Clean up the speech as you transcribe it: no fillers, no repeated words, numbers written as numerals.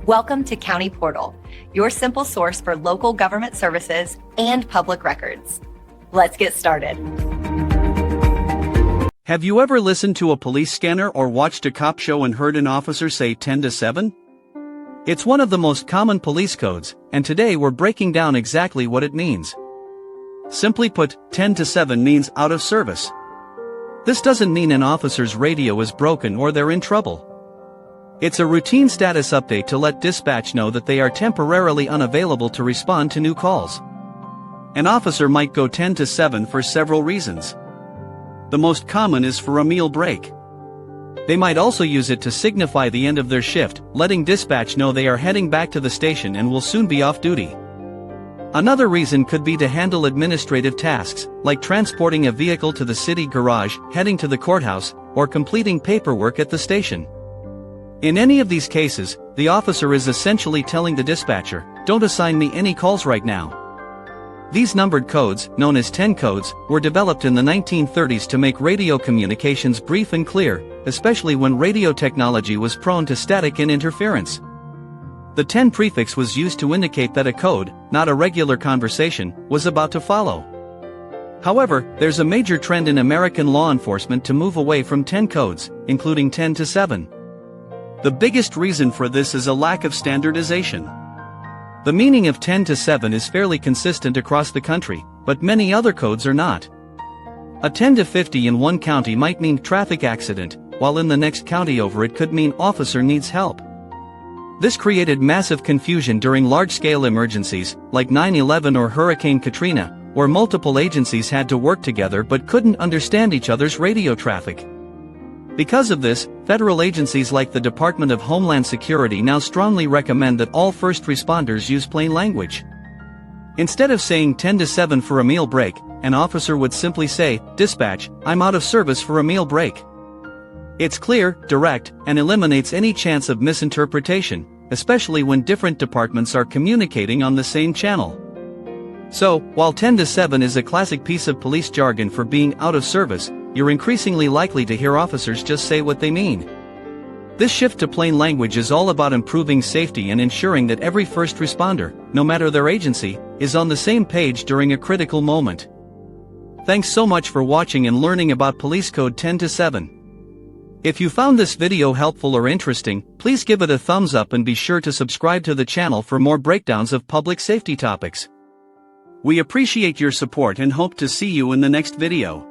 Welcome to County Portal, your simple source for local government services and public records. Let's get started. Have you ever listened to a police scanner or watched a cop show and heard an officer say 10 to 7? It's one of the most common police codes, and today we're breaking down exactly what it means. Simply put, 10 to 7 means out of service. This doesn't mean an officer's radio is broken or they're in trouble. It's a routine status update to let dispatch know that they are temporarily unavailable to respond to new calls. An officer might go 10 to 7 for several reasons. The most common is for a meal break. They might also use it to signify the end of their shift, letting dispatch know they are heading back to the station and will soon be off duty. Another reason could be to handle administrative tasks, like transporting a vehicle to the city garage, heading to the courthouse, or completing paperwork at the station. In any of these cases, the officer is essentially telling the dispatcher, "Don't assign me any calls right now." These numbered codes, known as 10 codes, were developed in the 1930s to make radio communications brief and clear, especially when radio technology was prone to static and interference. The 10 prefix was used to indicate that a code, not a regular conversation, was about to follow. However, there's a major trend in American law enforcement to move away from 10 codes, including 10 to 7. The biggest reason for this is a lack of standardization. The meaning of 10 to 7 is fairly consistent across the country, but many other codes are not. A 10 to 50 in one county might mean traffic accident, while in the next county over it could mean officer needs help. This created massive confusion during large-scale emergencies, like 9/11 or Hurricane Katrina, where multiple agencies had to work together but couldn't understand each other's radio traffic. Because of this, federal agencies like the Department of Homeland Security now strongly recommend that all first responders use plain language. Instead of saying 10 to 7 for a meal break, an officer would simply say, "Dispatch, I'm out of service for a meal break." It's clear, direct, and eliminates any chance of misinterpretation, especially when different departments are communicating on the same channel. So, while 10 to 7 is a classic piece of police jargon for being out of service, you're increasingly likely to hear officers just say what they mean. This shift to plain language is all about improving safety and ensuring that every first responder, no matter their agency, is on the same page during a critical moment. Thanks so much for watching and learning about Police Code 10 to 7. If you found this video helpful or interesting, please give it a thumbs up and be sure to subscribe to the channel for more breakdowns of public safety topics. We appreciate your support and hope to see you in the next video.